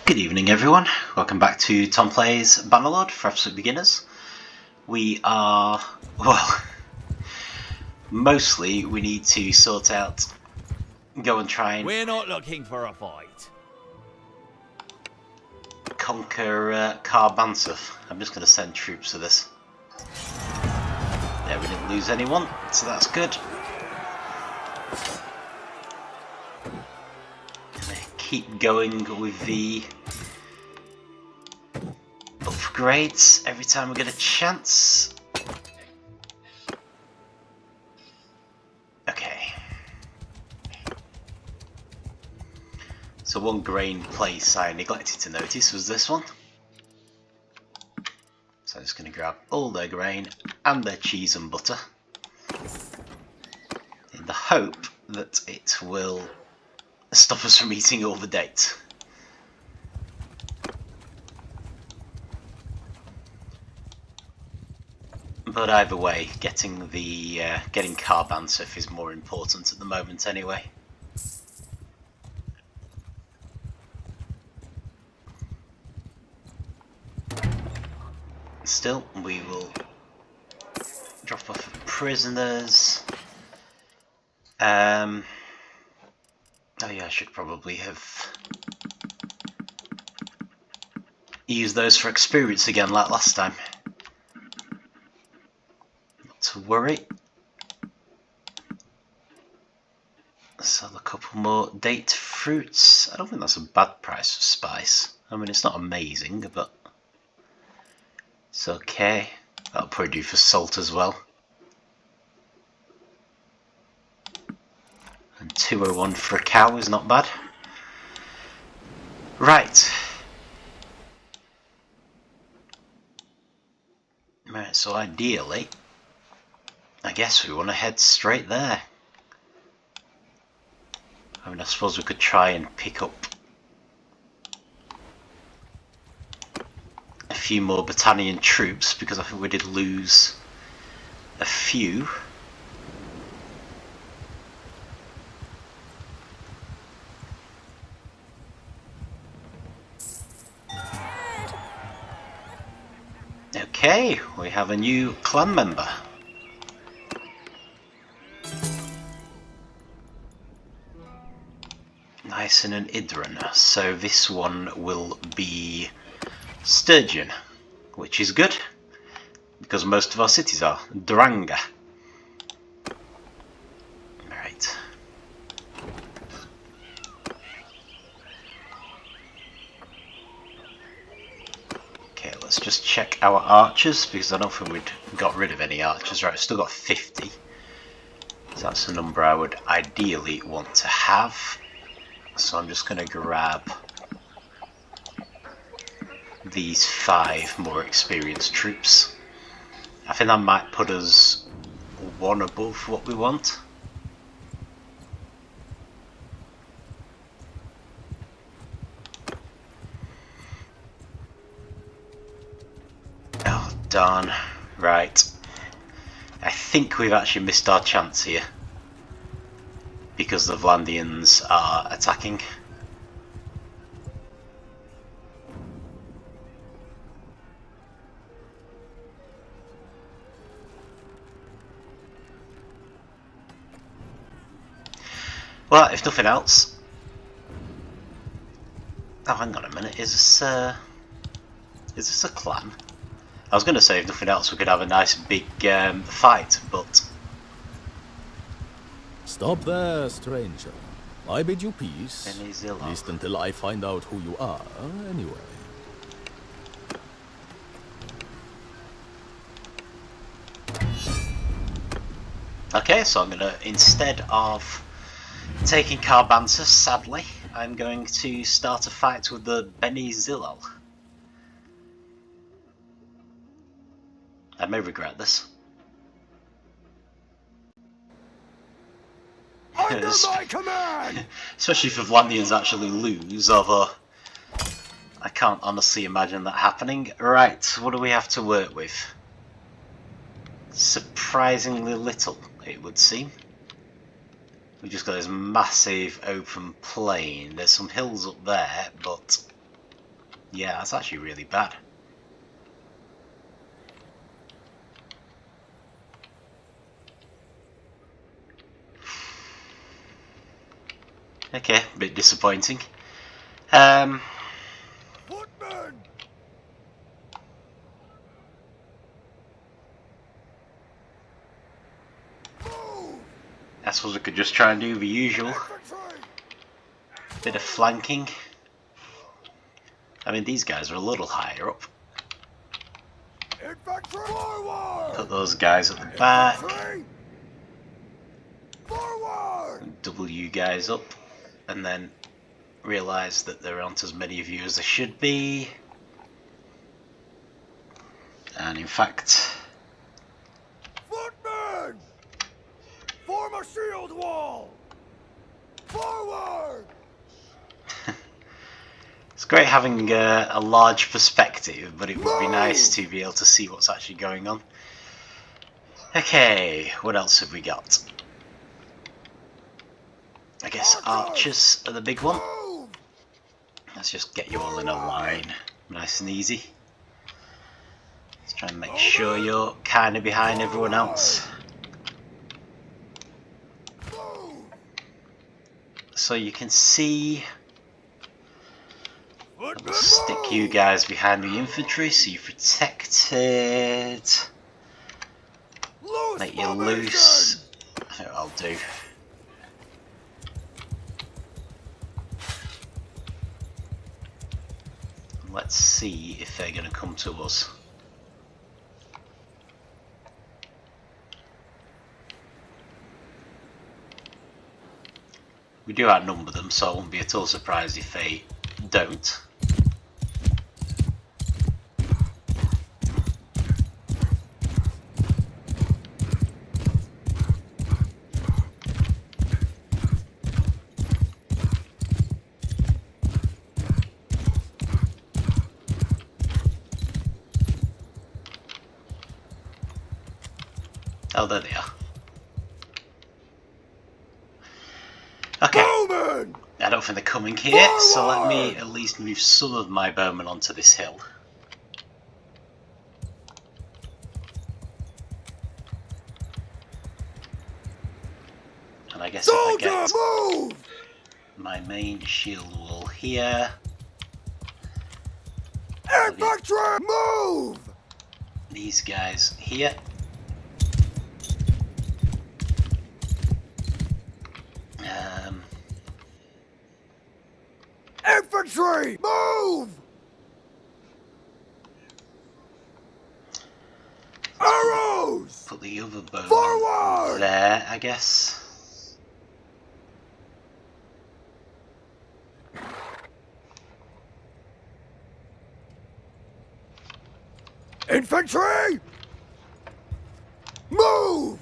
Good evening everyone, welcome back to Tom Plays Bannerlord for absolute beginners. We are, well, mostly we need to sort out, go and try and We're not looking for a fight. Conquer Car Banseth. I'm just going to send troops to this. Yeah, we didn't lose anyone, so that's good. Keep going with the upgrades every time we get a chance. Okay. So one grain place I neglected to notice was this one. So I'm just going to grab all their grain and their cheese and butter in the hope that it will stop us from eating all the dates. But either way, getting Car Banseth is more important at the moment anyway. Still, we will drop off prisoners. Oh yeah, I should probably have used those for experience again like last time. Not to worry. Sell a couple more date fruits. I don't think that's a bad price for spice. I mean, it's not amazing, but it's okay. That'll probably do for salt as well. And 201 for a cow is not bad. Right. Right, so ideally, I guess we want to head straight there. I mean, I suppose we could try and pick up a few more Battanian troops, because I think we did lose a few. Okay, we have a new clan member. Nice and an Idran. So this one will be Sturgeon, which is good, because most of our cities are Dranga. Right. Okay, let's just check our archers, because I don't think we'd got rid of any archers. Right, I've still got 50. So that's the number I would ideally want to have. So I'm just going to grab these 5 more experienced troops. I think that might put us one above what we want. Oh darn, right. I think we've actually missed our chance here, because the Vlandians are attacking. Well, if nothing else... Oh, hang on a minute, is this a clan? I was going to say, if nothing else, we could have a nice big fight, but... Stop there, stranger. I bid you peace. Beni Zilal. At least until I find out who you are, anyway. Okay, so I'm going to, instead of taking Car Banseth, sadly, I'm going to start a fight with the Beni Zilal. I may regret this. Under my command! Especially if Vlandians actually lose, although I can't honestly imagine that happening. Right, what do we have to work with? Surprisingly little, it would seem. We've just got this massive open plain. There's some hills up there, but Yeah, that's actually really bad. Okay, a bit disappointing. Footman! Move! I suppose we could just try and do the usual. Infantry! Bit of flanking. I mean, these guys are a little higher up. Infantry! Forward! Put those guys at the back. Infantry! Forward! Double you guys up. And then realise that there aren't as many of you as there should be. And in fact... Footman! Form a shield wall! Forward! It's great having a large perspective, but it would be nice to be able to see what's actually going on. Okay, what else have we got? I guess archers are the big one. Move! Let's just get you all in a line, nice and easy. Let's try and make sure you're kind of behind everyone else. Move! So you can see, Footman, we'll stick you move! guys behind the infantry so you're protected. Loose Let you formation! loose. I think I'll do. Let's see if they're going to come to us. We do outnumber them, so I won't be at all surprised if they don't. Oh, there they are. Okay. Bowman! I don't think they're coming here, so let me at least move some of my bowmen onto this hill. And I guess if I Soldier, get move! my main shield wall here, Infantry, move! these guys here. Infantry, move! Arrows! Put the other bowman Forward! there, I guess. Infantry! Move!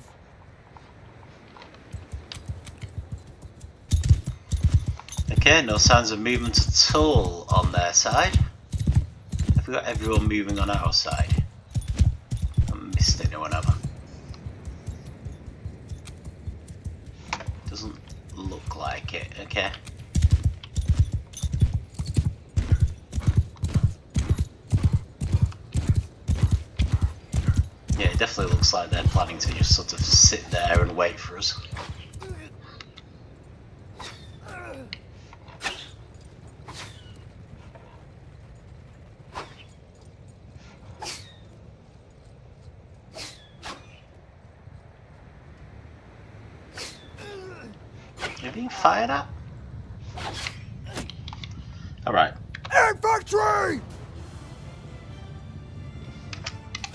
Okay, no signs of movement at all on their side. Have we got everyone moving on our side? I haven't missed anyone, have I? Doesn't look like it, okay. Yeah, it definitely looks like they're planning to just sort of sit there and wait for us. You're being fired at? Alright. Infantry!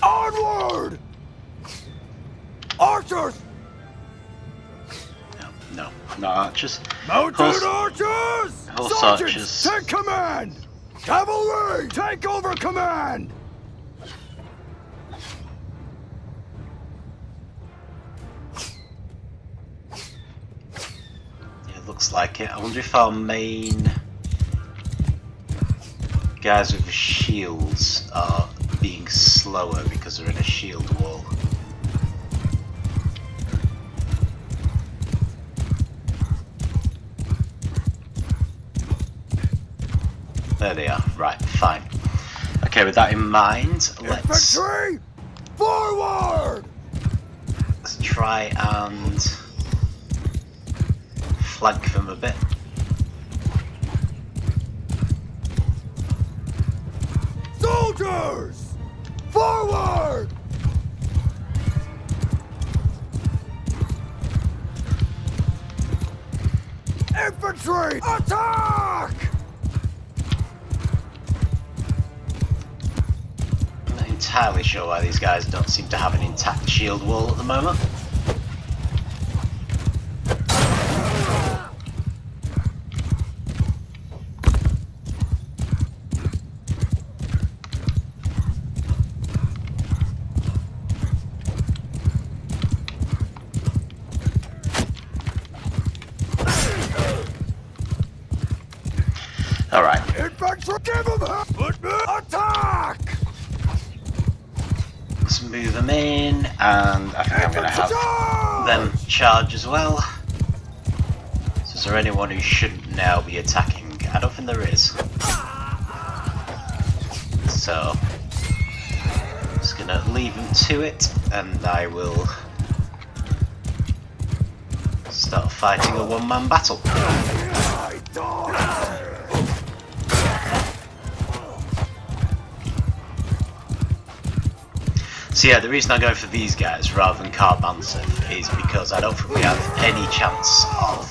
Onward! Archers! No, not archers. Mounted Horse- archers! horse Sergeants, archers. take command! Cavalry, take over command! Yeah, looks like it. I wonder if our main guys with the shields are being slower because they're in a shield wall. There they are. Right, fine. Okay, with that in mind, let's Infantry! Forward! try and flank them a bit. Soldiers! Forward! Infantry! Attack! I'm not entirely sure why these guys don't seem to have an intact shield wall at the moment. Alright. Infantry! Give them attack! Let's move them in, and I think I'm going to have them charge as well. So is there anyone who shouldn't now be attacking? I don't think there is. So, just going to leave them to it, and I will start fighting a one-man battle. So yeah, the reason I go for these guys rather than Car Banseth is because I don't think we have any chance of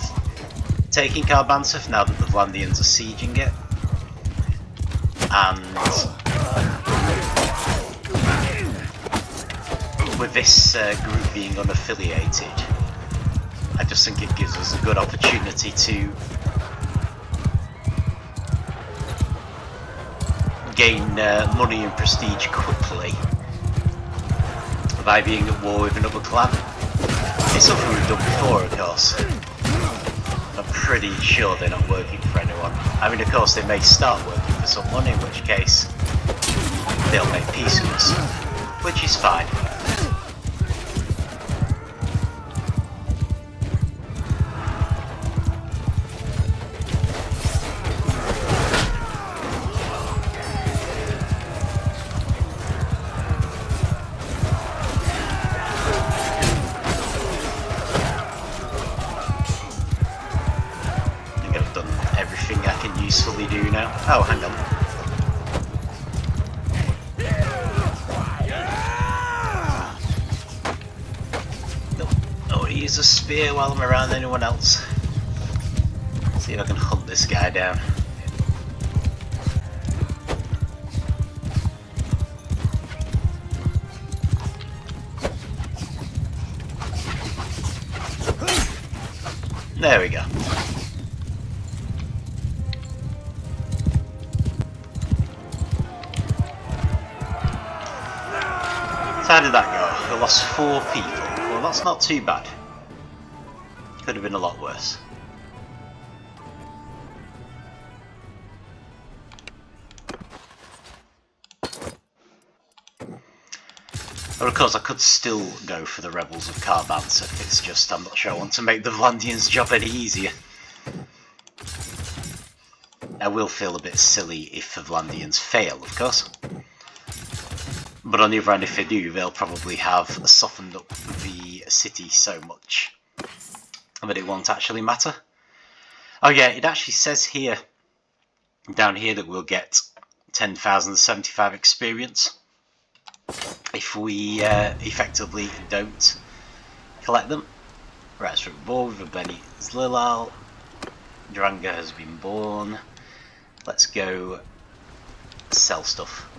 taking Car Banseth now that the Vlandians are sieging it. And with this group being unaffiliated, I just think it gives us a good opportunity to gain money and prestige quickly by being at war with another clan. It's something we've done before, of course. I'm pretty sure they're not working for anyone. I mean, of course, they may start working for someone, in which case they'll make peace with us, which is fine. Usefully do now. Oh, hang on. Nope. I want to use a spear while I'm around anyone else. See if I can hunt this guy down. There we go. So how did that go? We lost 4 people. Well, that's not too bad. Could have been a lot worse. But of course I could still go for the rebels of Car Banseth. It's just I'm not sure I want to make the Vlandians' job any easier. I will feel a bit silly if the Vlandians fail, of course. But on the other hand, if they do, they'll probably have softened up the city so much that it won't actually matter. Oh yeah, it actually says here, down here, that we'll get 10,075 experience if we effectively don't collect them. Right, so we're born with a Beni Zilal. Dranga has been born. Let's go sell stuff.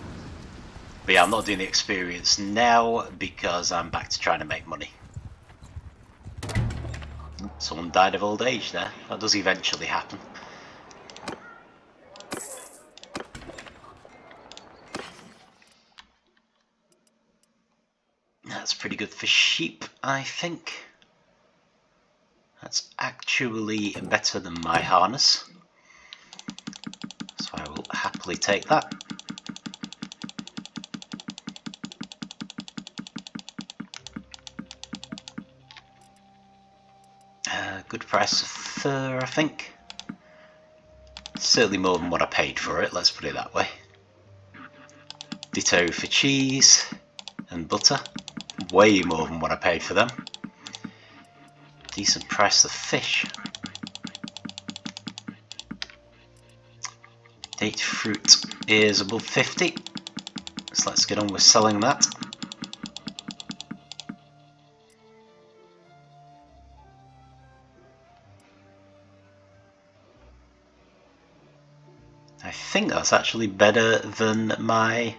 But yeah, I'm not doing the experience now because I'm back to trying to make money. Someone died of old age there. That does eventually happen. That's pretty good for sheep, I think. That's actually better than my harness. So I will happily take that. Good price of fur, I think. Certainly more than what I paid for it, let's put it that way. Ditto for cheese and butter. Way more than what I paid for them. Decent price of fish. Date fruit is above 50. So let's get on with selling that. I think that's actually better than my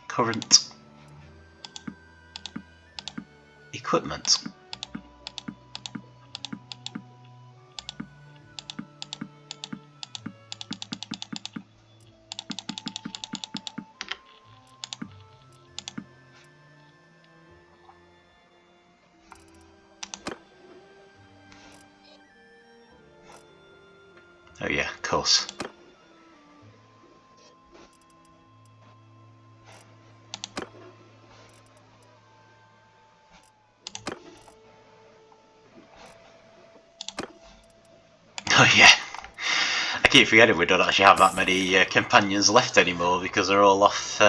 current equipment. Oh yeah, of course. Oh yeah. I keep forgetting we don't actually have that many companions left anymore because they're all off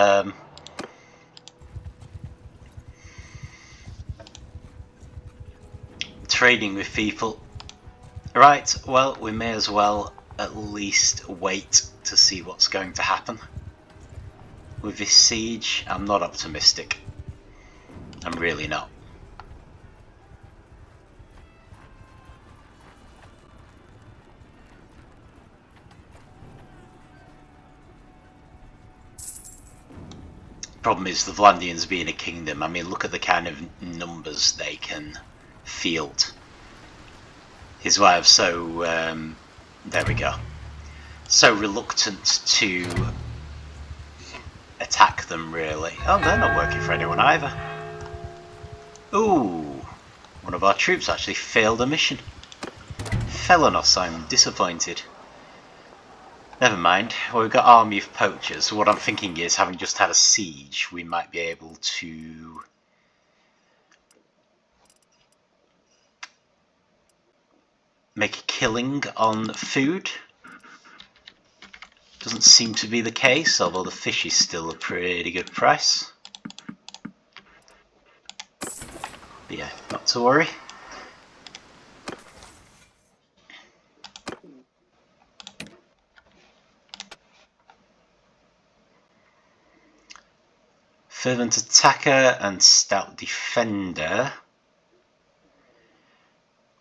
trading with people. Right, well, we may as well at least wait to see what's going to happen. With this siege, I'm not optimistic. I'm really not. Problem is the Vlandians being a kingdom. I mean, look at the kind of numbers they can field. Is why I'm so there we go. So reluctant to attack them, really. Oh, they're not working for anyone either. Ooh, one of our troops actually failed a mission. Felenos, I'm disappointed. Never mind. Well, we've got army of poachers. What I'm thinking is, having just had a siege, we might be able to make a killing on food. Doesn't seem to be the case, although the fish is still a pretty good price. But yeah, not to worry. Fervent attacker and stout defender.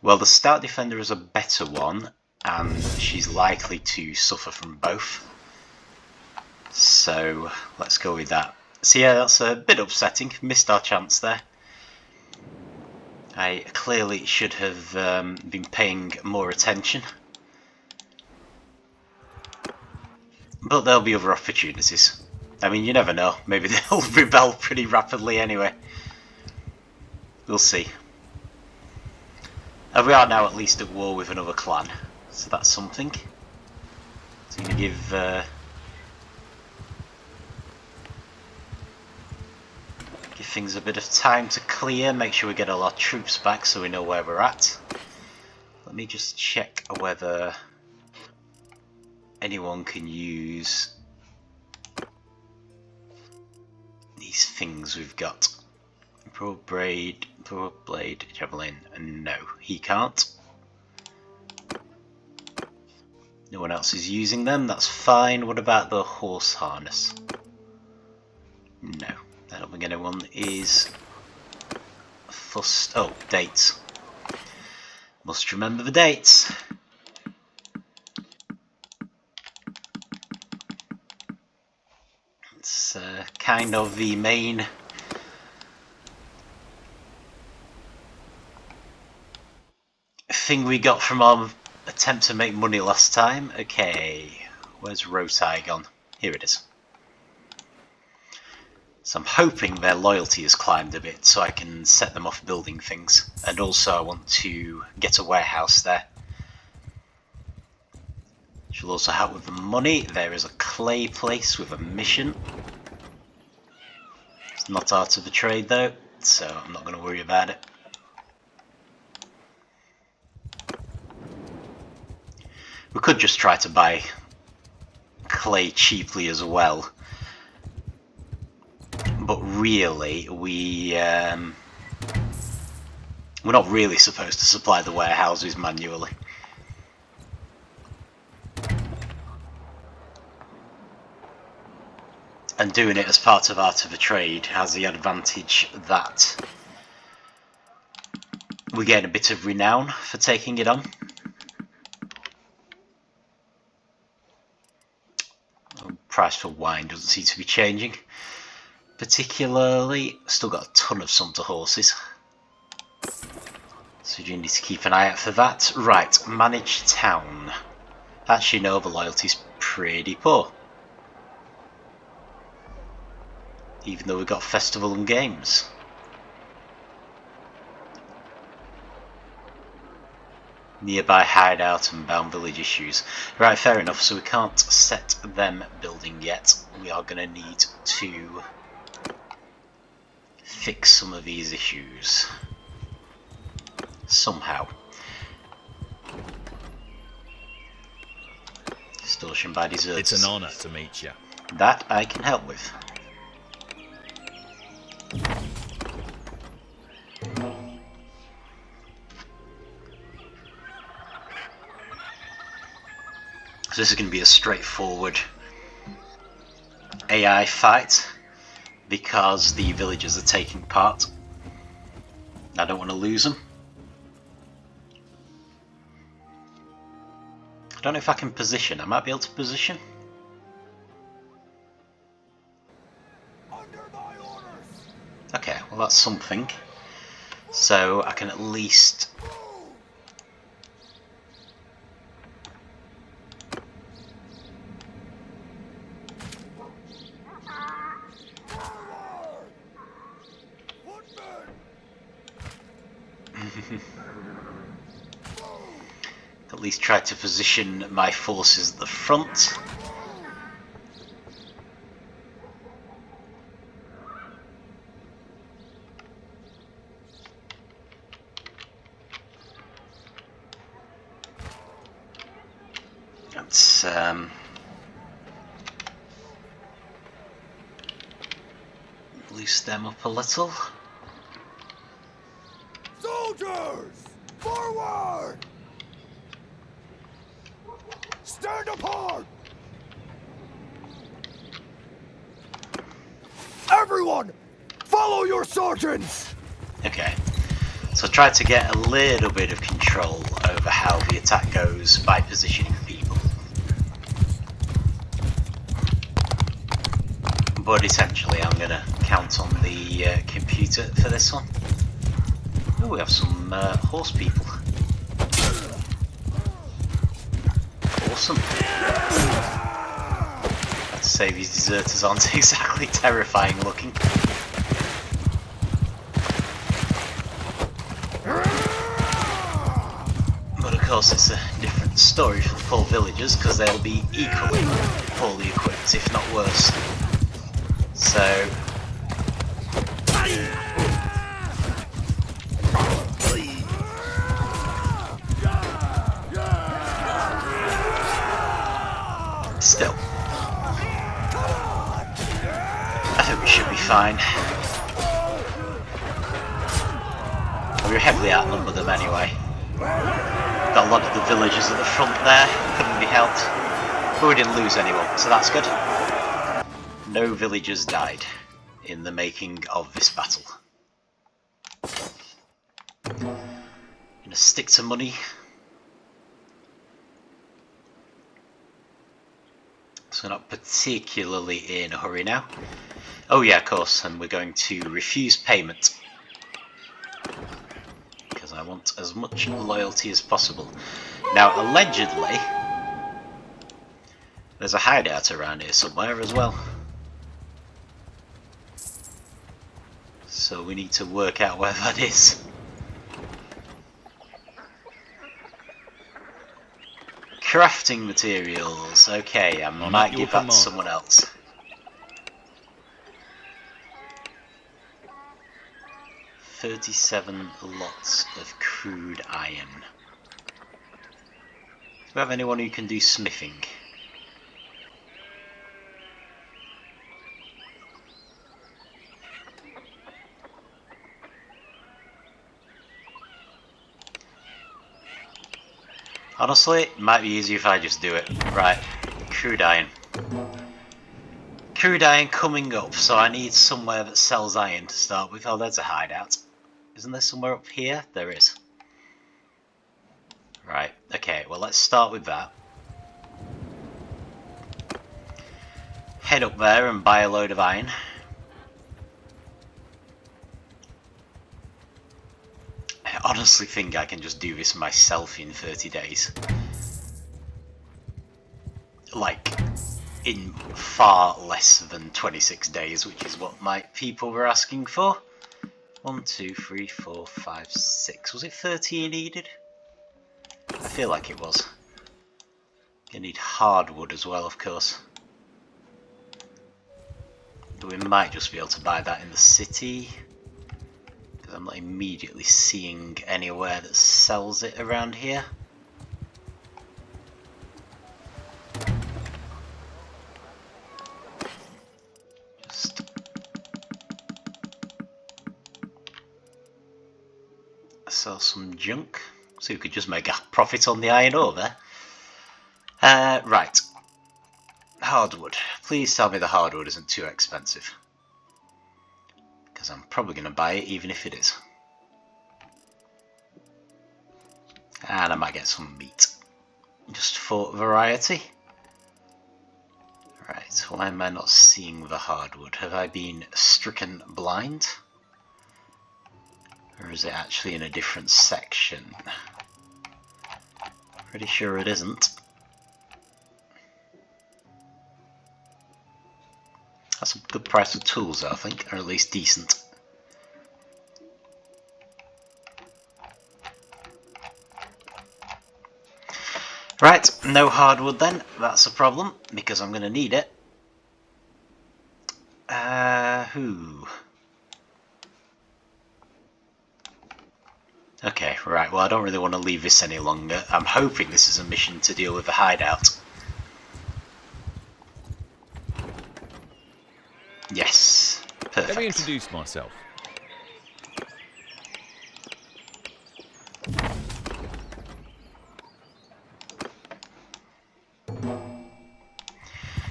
Well, the stout defender is a better one, and she's likely to suffer from both. So let's go with that. So yeah, that's a bit upsetting. Missed our chance there. I clearly should have been paying more attention. But there'll be other opportunities. I mean, you never know. Maybe they'll rebel pretty rapidly anyway. We'll see. And we are now at least at war with another clan, so that's something. So I'm going to give things a bit of time to clear, make sure we get all our troops back so we know where we're at. Let me just check whether anyone can use these things we've got. Broad blade, javelin, and no, he can't. No one else is using them, that's fine. What about the horse harness? No, I don't think anyone is fussed. Oh, dates. Must remember the dates. It's kind of the main thing we got from our attempt to make money last time. Okay, where's Rhotae gone? Here it is. So I'm hoping their loyalty has climbed a bit so I can set them off building things. And also I want to get a warehouse there. Which will also help with the money. There is a clay place with a mission. It's not out of the trade though, so I'm not going to worry about it. We could just try to buy clay cheaply as well. But really, we're not really supposed to supply the warehouses manually. And doing it as part of Art of a Trade has the advantage that we gain a bit of renown for taking it on. Price for wine doesn't seem to be changing particularly. Still got a ton of Sumter horses, so you need to keep an eye out for that. Right, manage town. Actually, no, the loyalty's pretty poor, even though we've got festival and games. Nearby hideout and bound village issues. Right, fair enough, so we can't set them building yet. We are going to need to fix some of these issues somehow. Distortion by deserters. It's an honor to meet you. That I can help with. So this is going to be a straightforward AI fight because the villagers are taking part. I don't want to lose them. I don't know if I can position. I might be able to position. Okay, well that's something. So I can at least try to position my forces at the front. Let's loose them up a little. Soldiers, forward! Stand apart! Everyone, follow your sergeants! Okay, so try to get a little bit of control over how the attack goes by positioning people. But essentially I'm going to count on the computer for this one. Oh, we have some horse people. Awesome. Let's say these deserters aren't exactly terrifying looking. But of course it's a different story for the poor villagers because they'll be equally poorly equipped, if not worse. So still, I think we should be fine. We heavily outnumber them anyway. Got a lot of the villagers at the front there, couldn't be helped. But we didn't lose anyone, so that's good. No villagers died in the making of this battle. Gonna stick to money. So not particularly in a hurry now. Oh yeah, of course, and we're going to refuse payment. Because I want as much loyalty as possible. Now, allegedly, there's a hideout around here somewhere as well. So we need to work out where that is. Crafting materials. Okay, I might give that to someone else. $37 lots of crude iron. we have anyone who can do smithing? Honestly, it might be easier if I just do it. Right, crude iron. Crude iron coming up, so I need somewhere that sells iron to start with. Oh, there's a hideout. Isn't there somewhere up here? There is. Right, okay, well let's start with that. Head up there and buy a load of iron. I honestly think I can just do this myself in 30 days. Like, in far less than 26 days, which is what my people were asking for. 1, 2, 3, 4, 5, 6. Was it 30 you needed? I feel like it was. You need hardwood as well, of course. But we might just be able to buy that in the city. Because I'm not immediately seeing anywhere that sells it around here. Just sell some junk. So we could just make a profit on the iron ore there. Right. Hardwood. Please tell me the hardwood isn't too expensive. Because I'm probably going to buy it even if it is. And I might get some meat. Just for variety. Right, why am I not seeing the hardwood? Have I been stricken blind? Or is it actually in a different section? Pretty sure it isn't. That's a good price for tools, I think, or at least decent. Right, no hardwood then. That's a problem, because I'm going to need it. Who? Okay, right, well I don't really want to leave this any longer. I'm hoping this is a mission to deal with the hideout. Yes, perfect. Let me introduce myself.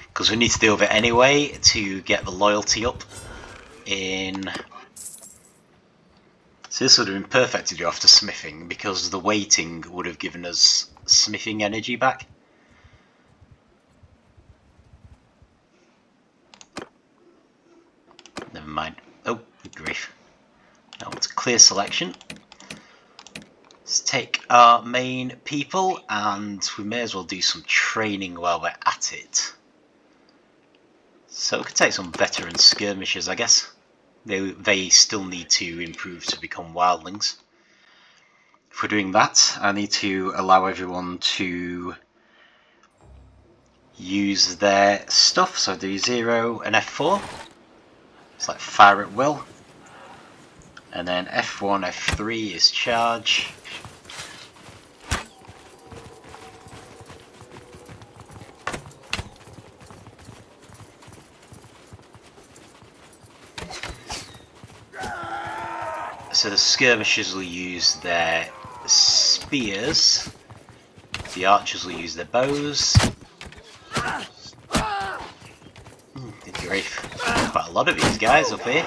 Because we need to deal with it anyway to get the loyalty up in... So this would have been perfect to do after smithing, because the waiting would have given us smithing energy back. Never mind. Oh, good grief. Now it's clear selection. Let's take our main people, and we may as well do some training while we're at it. So we could take some veteran skirmishers, I guess. They still need to improve to become wildlings. If we're doing that, I need to allow everyone to use their stuff. So do 0 and F4. It's like fire at will. And then F1, F3 is charge. So the skirmishers will use their spears, the archers will use their bows. Good grief, quite a lot of these guys up here.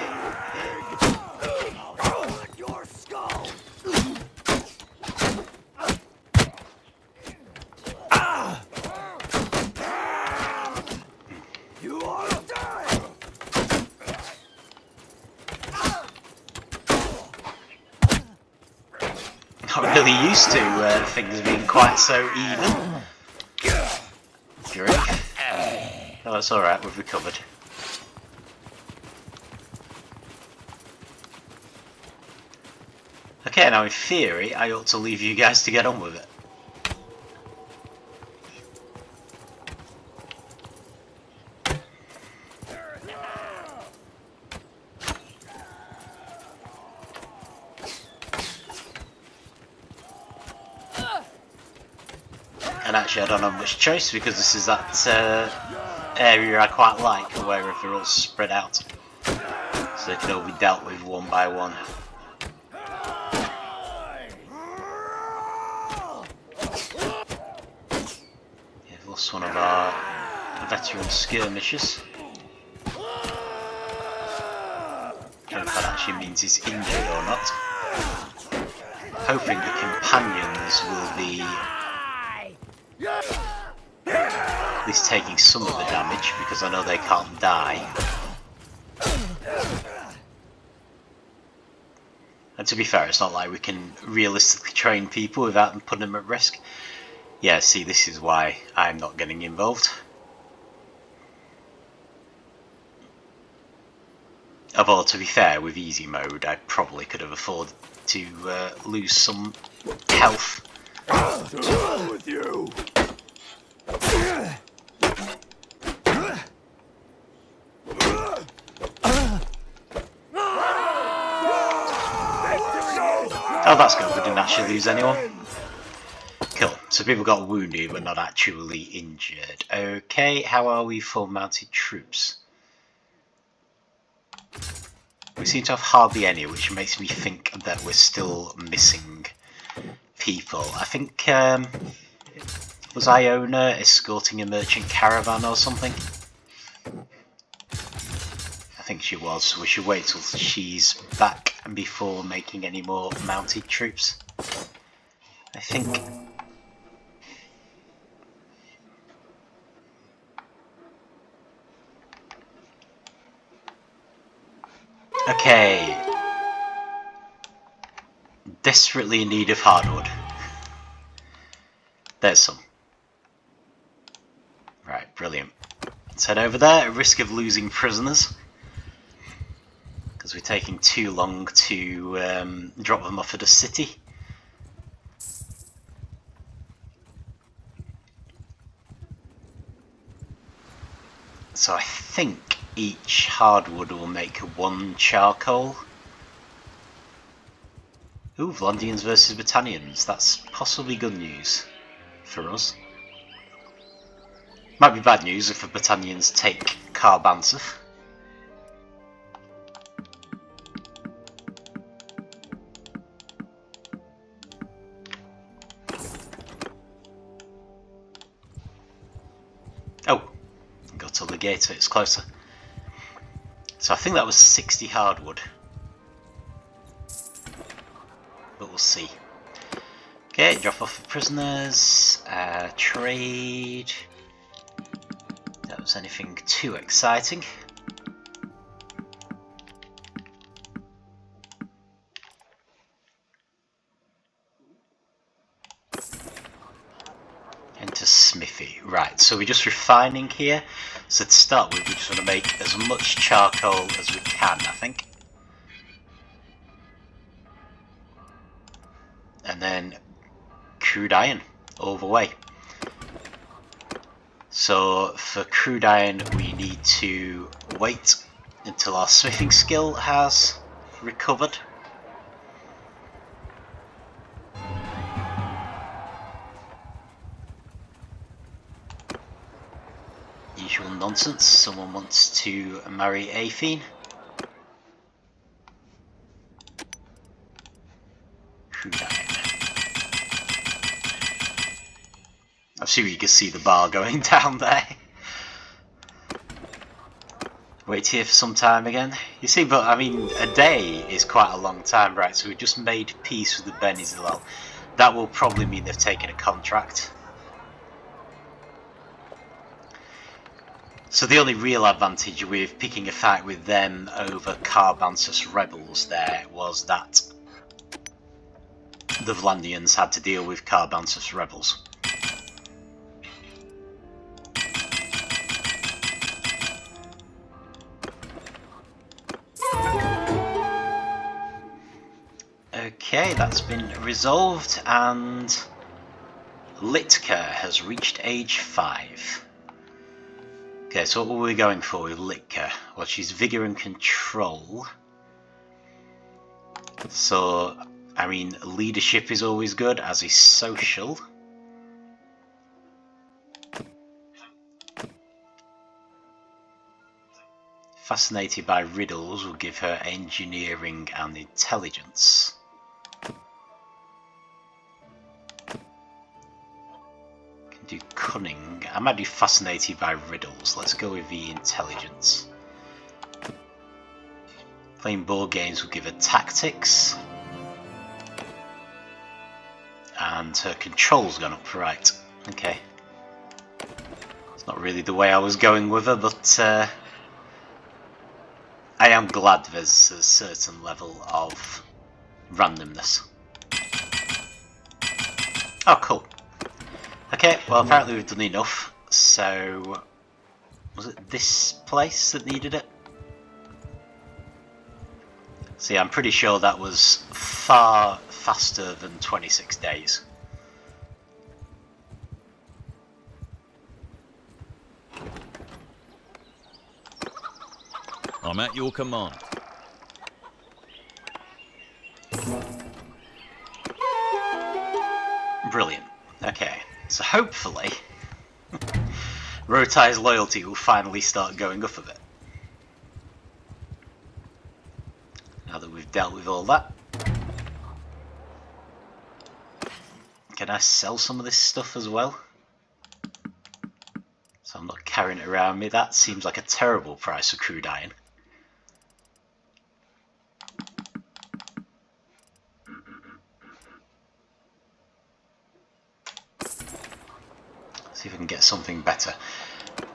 Not really used to things being quite so even. Grief. Oh, it's alright, we've recovered. Okay, now in theory, I ought to leave you guys to get on with it. And actually I don't have much choice because this is that area I quite like, where they're all spread out. So they can all be dealt with one by one. Yeah, we've lost one of our veteran skirmishers. I don't know if that actually means he's injured or not. Hoping the companions will be at least taking some of the damage, because I know they can't die. And to be fair, it's not like we can realistically train people without them putting them at risk. Yeah, see, this is why I'm not getting involved. Although, to be fair, with easy mode, I probably could have afforded to lose some health. What's wrong with you? Oh, that's good. We didn't actually lose anyone. Cool. So people got wounded, but not actually injured. Okay, how are we for mounted troops? We seem to have hardly any, which makes me think that we're still missing people. I think, was Iona escorting a merchant caravan or something? I think she was, so we should wait till she's back before making any more mounted troops. I think. Okay. Desperately in need of hardwood. There's some. Right, brilliant. Let's head over there at risk of losing prisoners, because we're taking too long to drop them off at a city. So I think each hardwood will make one charcoal. Ooh, Vlandians versus Battanians. That's possibly good news for us. Might be bad news if the Battanians take Car Banseth. Oh, go to the gate, it's closer. So I think that was 60 hardwood. But we'll see. Okay, drop off the prisoners, trade. That was anything too exciting. Enter smithy. Right, so we're just refining here. So to start with, we just want to make as much charcoal as we can, I think. And then crude iron all the way. So for crude iron we need to wait until our smithing skill has recovered. Usual nonsense, someone wants to marry Athene. Crude iron. I'm sure you can see the bar going down there. Wait here for some time again. You see, but I mean, a day is quite a long time, right? So we just made peace with the Beni Zilal. That will probably mean they've taken a contract. So the only real advantage with picking a fight with them over Car Banseth's rebels there was that the Vlandians had to deal with Car Banseth's rebels. Okay, that's been resolved, and Litka has reached age 5. Okay, so what were we going for with Litka? Well, she's Vigour and Control. So, I mean, leadership is always good, as is social. Fascinated by riddles will give her engineering and intelligence. Can do cunning. I might be fascinated by riddles. Let's go with the intelligence. Playing board games will give her tactics. And her control's gone up, right. Okay. It's not really the way I was going with her, but I am glad there's a certain level of randomness. Oh, cool. Okay, well apparently we've done enough, so... Was it this place that needed it? See, I'm pretty sure that was far faster than 26 days. I'm at your command. Brilliant. Okay, so hopefully Rhotae's loyalty will finally start going up a bit. Now that we've dealt with all that. Can I sell some of this stuff as well? So I'm not carrying it around me. That seems like a terrible price for crude iron. See if I can get something better.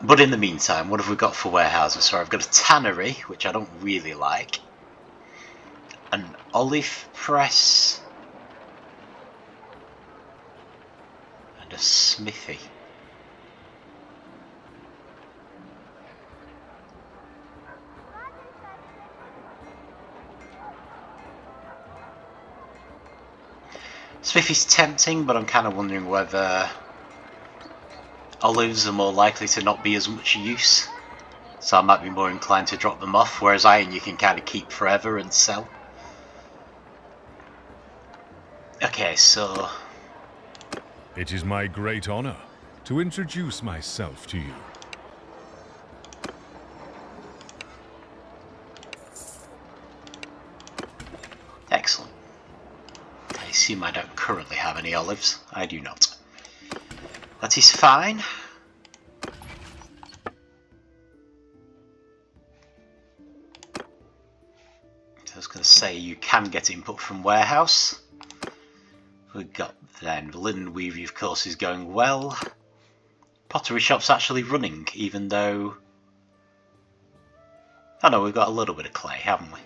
But in the meantime, what have we got for warehouses? So I've got a tannery, which I don't really like. An olive press. And a smithy. Smithy's tempting, but I'm kind of wondering whether olives are more likely to not be as much use. So I might be more inclined to drop them off, whereas iron you can kind of keep forever and sell. Okay, so... It is my great honor to introduce myself to you. Excellent. I assume I don't currently have any olives. I do not. That is fine. I was going to say you can get input from warehouse. We've got then the linen weaving, of course, is going well. Pottery shop's actually running, even though... Oh no, we've got a little bit of clay, haven't we?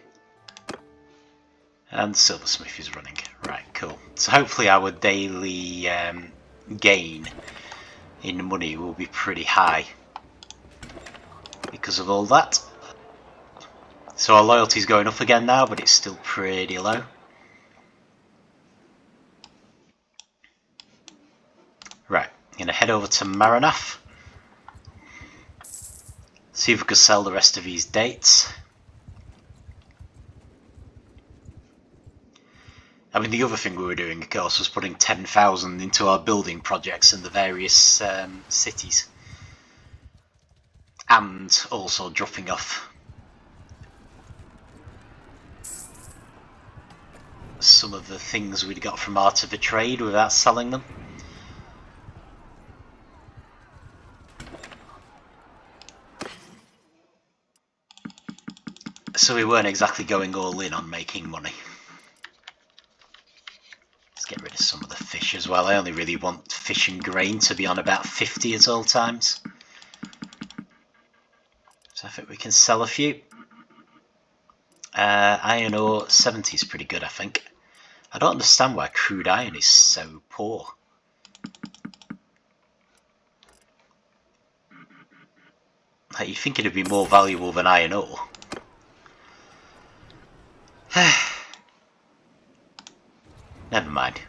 And the silversmith is running. Right, cool. So hopefully our daily gain in money will be pretty high because of all that. So our loyalty's going up again now, but it's still pretty low. Right, I'm going to head over to Maranath. See if we can sell the rest of these dates. I mean, the other thing we were doing, of course, was putting 10,000 into our building projects in the various cities. And also dropping off some of the things we'd got from Art of the Trade without selling them. So we weren't exactly going all in on making money. Let's get rid of some of the fish as well. I only really want fish and grain to be on about 50 at all times. So I think we can sell a few. Iron ore 70 is pretty good, I think. I don't understand why crude iron is so poor. Like, you'd think it'd be more valuable than iron ore. Never mind.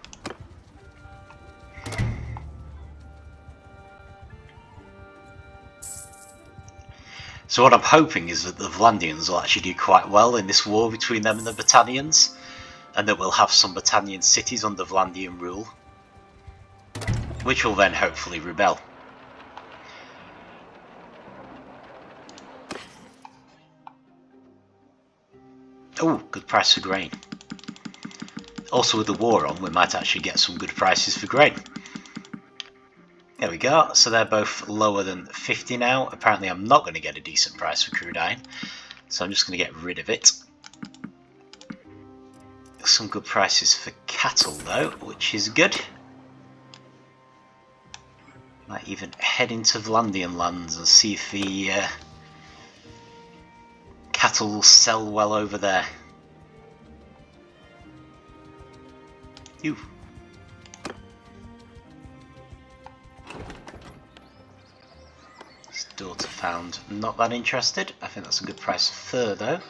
So what I'm hoping is that the Vlandians will actually do quite well in this war between them and the Battanians, and that we'll have some Battanian cities under Vlandian rule, which will then hopefully rebel. Oh, good price for grain. Also with the war on, we might actually get some good prices for grain. There we go, so they're both lower than 50 now. Apparently I'm not going to get a decent price for crude iron, so I'm just going to get rid of it. Some good prices for cattle though, which is good. Might even head into Vlandian lands and see if the cattle will sell well over there. Ooh. Daughter found not that interested. I think that's a good price for fur though.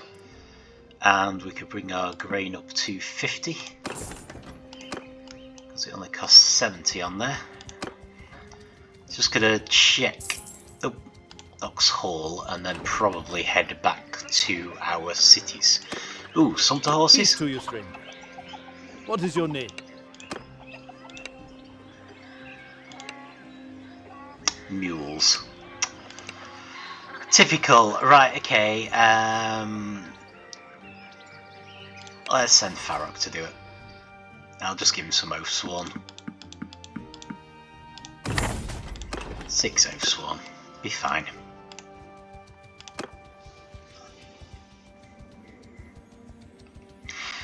And we could bring our grain up to 50 because it only costs 70 on there. Just gonna check Ox Hall and then probably head back to our cities. Ooh, sumpter horses. Peace to you, stranger. What is your name? Mules. Typical. Right, okay. Let's send Varcheg to do it. I'll just give him some oath sworn. 6 oath sworn. Be fine.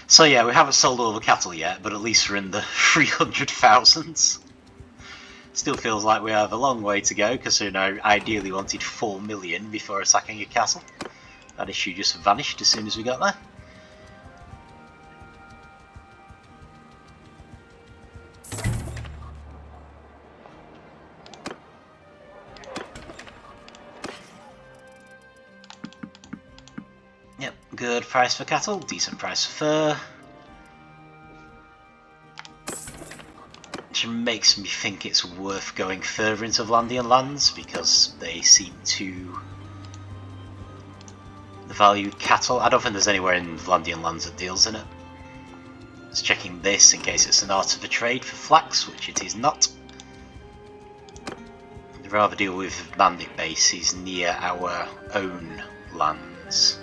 So yeah, we haven't sold all the cattle yet, but at least we're in the 300,000s. Still feels like we have a long way to go, because you know, ideally wanted 4 million before attacking a castle. That issue just vanished as soon as we got there. Yep, good price for cattle, decent price for fur. Which makes me think it's worth going further into Vlandian lands because they seem to value cattle. I don't think there's anywhere in Vlandian lands that deals in it. Just checking this in case it's an art of a trade for flax, which it is not. I'd rather deal with bandit bases near our own lands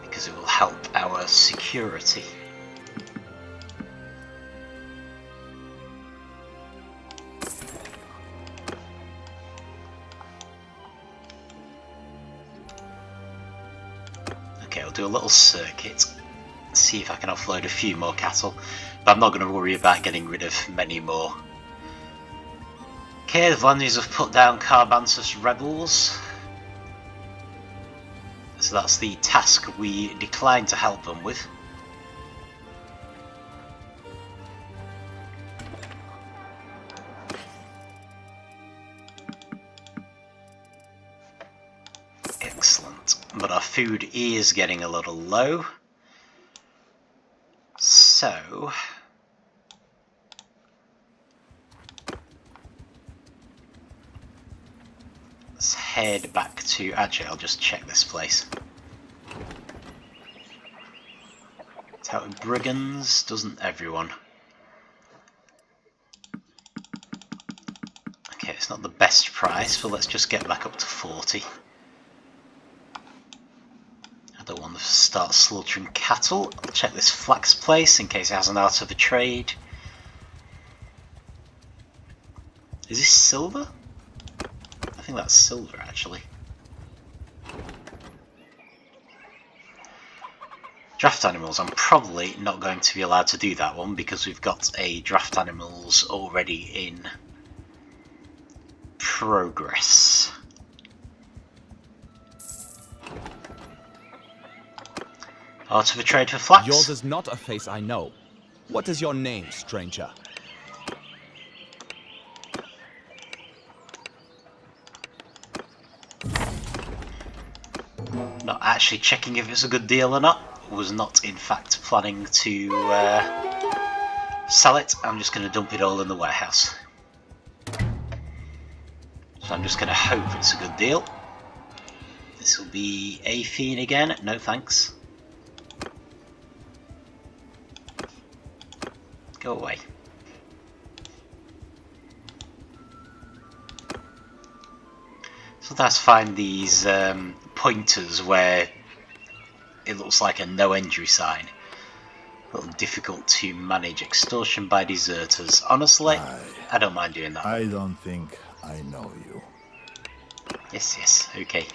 because it will help our security. I'll do a little circuit, see if I can offload a few more cattle, but I'm not going to worry about getting rid of many more. Okay, the Vlandians have put down Car Banseth's rebels, so that's the task we declined to help them with. Excellent, but our food is getting a little low, so let's head back to, actually I'll just check this place. It's out with brigands, doesn't everyone? Okay, it's not the best price, but let's just get back up to 40. I don't want to start slaughtering cattle. I'll check this flax place in case it has an art of a trade. Is this silver? I think that's silver actually. Draft animals, I'm probably not going to be allowed to do that one because we've got a draft animals already in progress. Art of a trade for flax. Yours is not a face I know. What is your name, stranger? Not actually checking if it's a good deal or not. Was not in fact planning to sell it. I'm just going to dump it all in the warehouse. So I'm just going to hope it's a good deal. This will be a fiend again. No thanks. Go away. Sometimes find these pointers where it looks like a no entry sign. A little difficult to manage. Extortion by deserters. Honestly, I don't mind doing that. I don't think I know you. Yes, okay.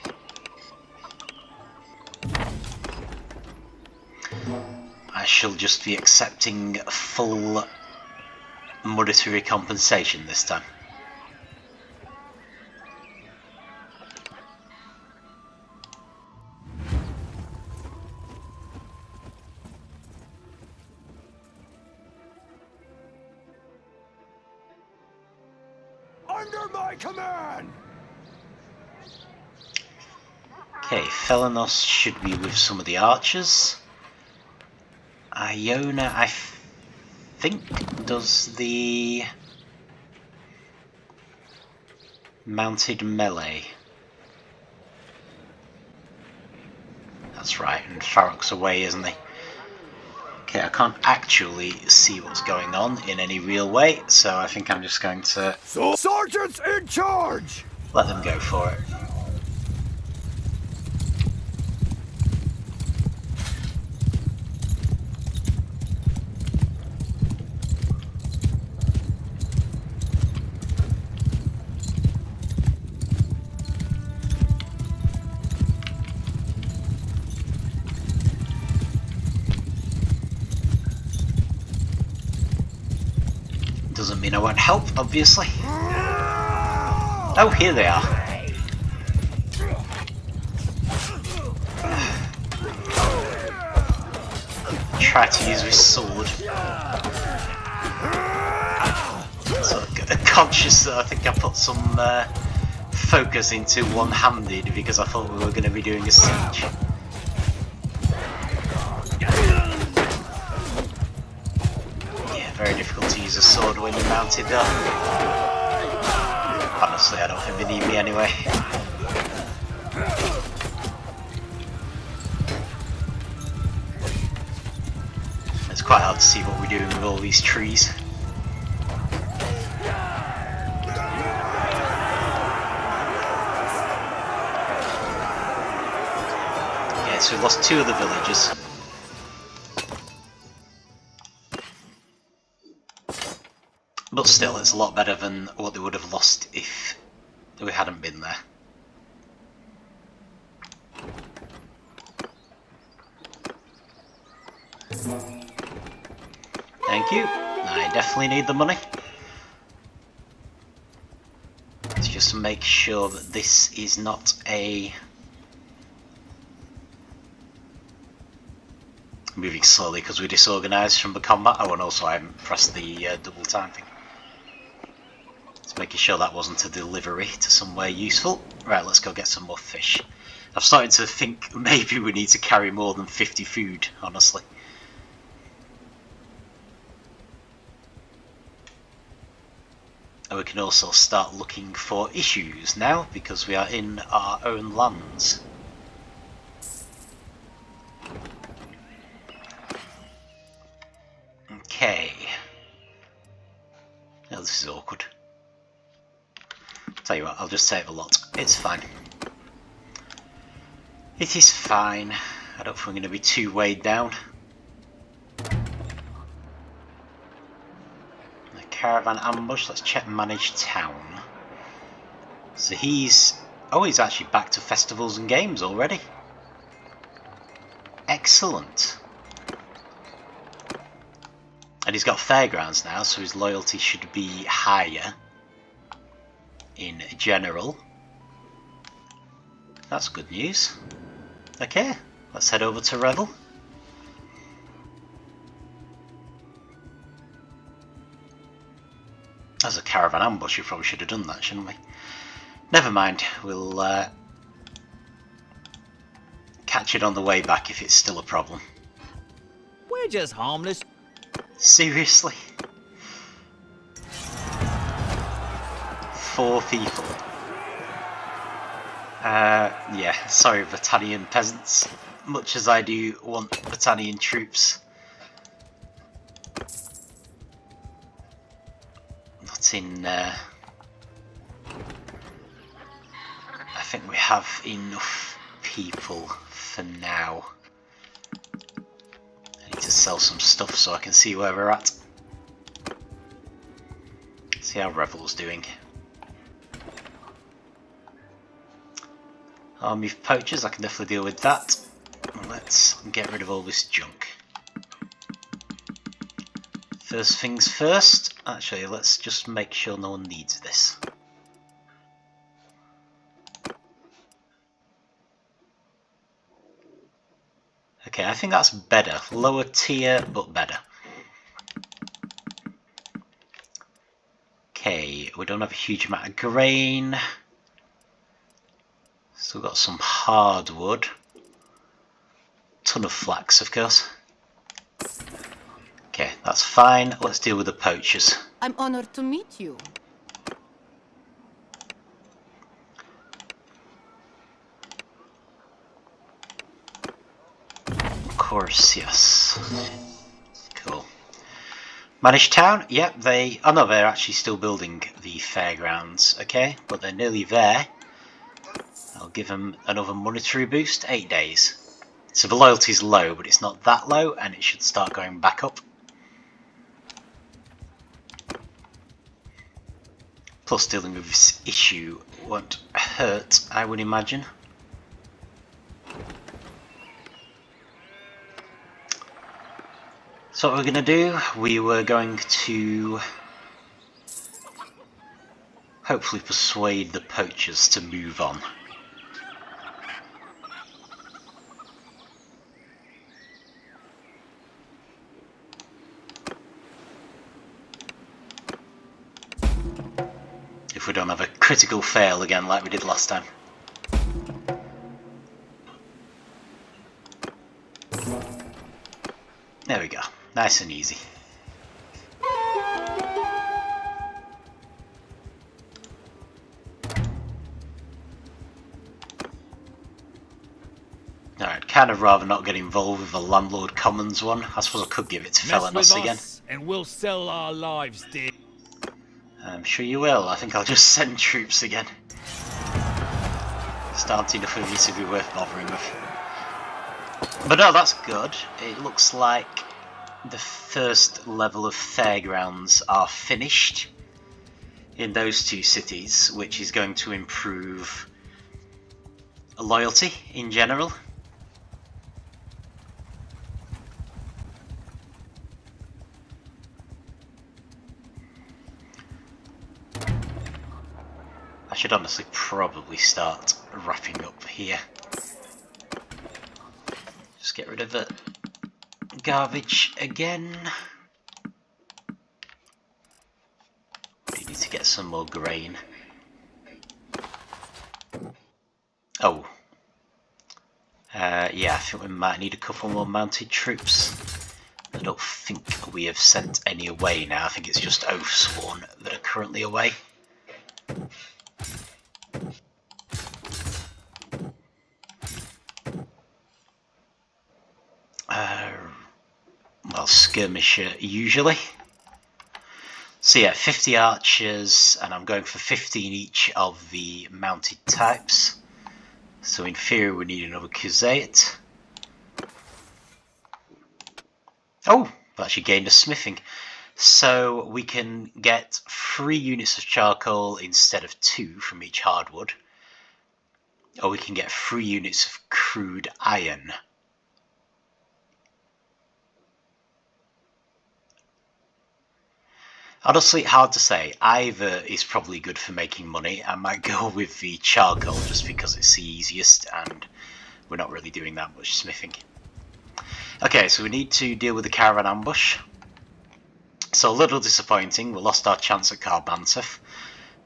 I shall just be accepting full monetary compensation this time. Under my command! Okay, Felanos should be with some of the archers. Iona, I think, does the mounted melee. That's right, and Farok's away, isn't he? Okay, I can't actually see what's going on in any real way, so I think I'm just going to Sergeants in charge! let them go for it. Doesn't mean I won't help, obviously. Oh, here they are. Try to use his sword. So conscious that I think I put some focus into one-handed because I thought we were going to be doing a siege. Very difficult to use a sword when you're mounted though. Honestly, I don't think they need me anyway. It's quite hard to see what we're doing with all these trees. Okay, so we lost 2 of the villagers. But still, it's a lot better than what they would have lost if we hadn't been there. Thank you. I definitely need the money. It's just to make sure that this is not a... moving slowly because we're disorganised from the combat. Oh, and also I haven't pressed the double time thing. Making sure that wasn't a delivery to somewhere useful. Right, let's go get some more fish. I've started to think maybe we need to carry more than 50 food, honestly. And we can also start looking for issues now, because we are in our own lands. Okay. Now this is awkward. Tell you what, I'll just save a lot. It's fine. It is fine. I don't think we're going to be too weighed down. The caravan ambush. Let's check manage town. So he's... oh, he's actually back to festivals and games already. Excellent. And he's got fairgrounds now, so his loyalty should be higher. In general. That's good news. Okay, let's head over to Revyl. As a caravan ambush, we probably should have done that, shouldn't we? Never mind, we'll catch it on the way back if it's still a problem. We're just harmless. Seriously? 4 people. Yeah, sorry Battanian peasants. Much as I do want Battanian troops. Not in... I think we have enough people for now. sell some stuff so I can see where we're at. See how Revyl's doing. Army of poachers, I can definitely deal with that. Let's get rid of all this junk. First things first, actually let's just make sure no one needs this. Okay, I think that's better. Lower tier, but better. Okay, we don't have a huge amount of grain. Still got some hardwood. Ton of flax, of course. Okay, that's fine. Let's deal with the poachers. I'm honored to meet you. Of course, yes. Cool. Managed town? Yep, they... Oh no, they're actually still building the fairgrounds. Okay, but they're nearly there. I'll give them another monetary boost. 8 days. So the loyalty's low, but it's not that low, and it should start going back up. Plus, dealing with this issue won't hurt, I would imagine. So what we're going to do, we were going to hopefully persuade the poachers to move on. If we don't have a critical fail again like we did last time. There we go. Nice and easy. Alright, kind of rather not get involved with the Landlord Commons one. I suppose I could give it to Felenos again. And we'll sell our lives, dear. I'm sure you will. I think I'll just send troops again. Starting enough of these to be worth bothering with. But no, that's good. It looks like the first level of fairgrounds are finished in those two cities, which is going to improve loyalty in general. I should honestly probably start wrapping up here. Just get rid of the garbage again. We need to get some more grain. Oh. Yeah, I think we might need a couple more mounted troops. I don't think we have sent any away now. I think it's just Oathsworn that are currently away. Well, skirmisher usually. So yeah, 50 archers, and I'm going for 15 each of the mounted types. So in theory we need another Crusade. Oh, I've actually gained a smithing. So we can get 3 units of charcoal instead of 2 from each hardwood. Or we can get 3 units of crude iron. Honestly, hard to say. Either is probably good for making money. I might go with the charcoal just because it's the easiest and we're not really doing that much smithing. Okay, so we need to deal with the caravan ambush. So a little disappointing. We lost our chance at Car Banseth,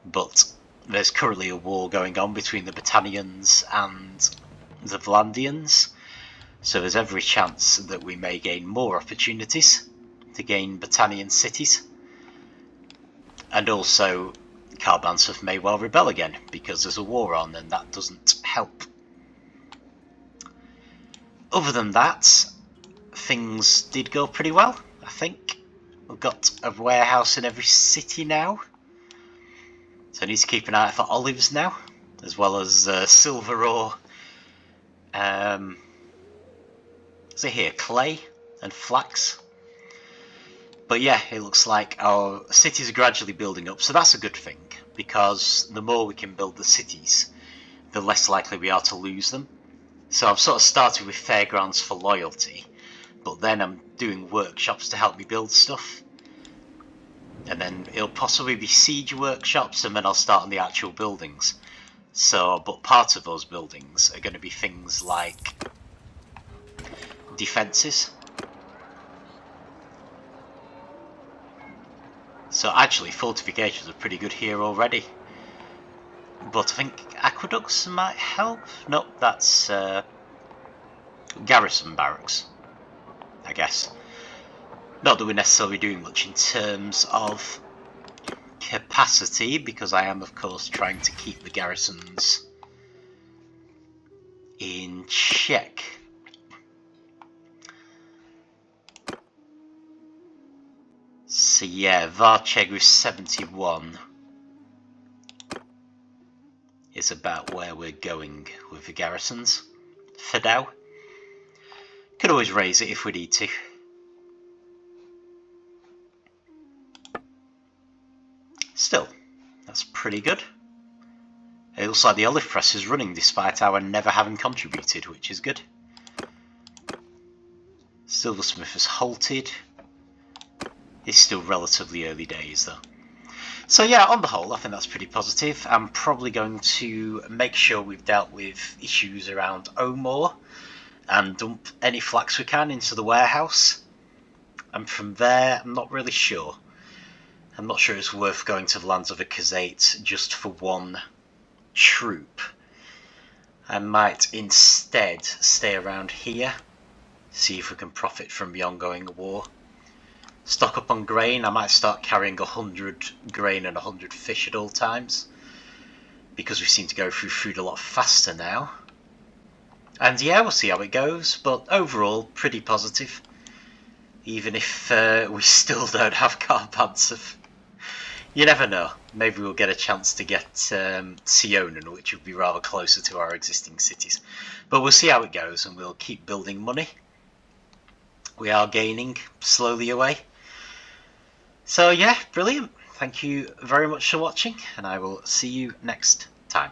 but there's currently a war going on between the Battanians and the Vlandians. So there's every chance that we may gain more opportunities to gain Battanian cities. And also, Car Banseth may well rebel again, because there's a war on and that doesn't help. Other than that, things did go pretty well, I think. We've got a warehouse in every city now. So I need to keep an eye out for olives now, as well as silver ore. Is it here? Clay? and flax. But yeah, it looks like our cities are gradually building up, so that's a good thing, because the more we can build the cities, the less likely we are to lose them. So I've sort of started with fairgrounds for loyalty, but then I'm doing workshops to help me build stuff. And then it'll possibly be siege workshops, and then I'll start on the actual buildings. So, but part of those buildings are going to be things like defences. So actually fortifications are pretty good here already. But I think aqueducts might help. Nope, that's garrison barracks, I guess. Not that we're necessarily doing much in terms of capacity, because I am of course trying to keep the garrisons in check. So yeah, Varcheg with 71 is about where we're going with the garrisons for now. Could always raise it if we need to. Still, that's pretty good. It looks like the olive press is running despite our never having contributed, which is good. Silversmith has halted. It's still relatively early days though. So yeah, on the whole, I think that's pretty positive. I'm probably going to make sure we've dealt with issues around Omor and dump any flax we can into the warehouse. And from there, I'm not really sure. I'm not sure it's worth going to the lands of the Khazate just for one troop. I might instead stay around here, see if we can profit from the ongoing war. Stock up on grain. I might start carrying 100 grain and 100 fish at all times, because we seem to go through food a lot faster now. And yeah, we'll see how it goes, but overall pretty positive, even if we still don't have Car Banseth. You never know, maybe we'll get a chance to get Sionen, which would be rather closer to our existing cities. But we'll see how it goes, and we'll keep building money. We are gaining slowly away. So yeah, brilliant. Thank you very much for watching, and I will see you next time.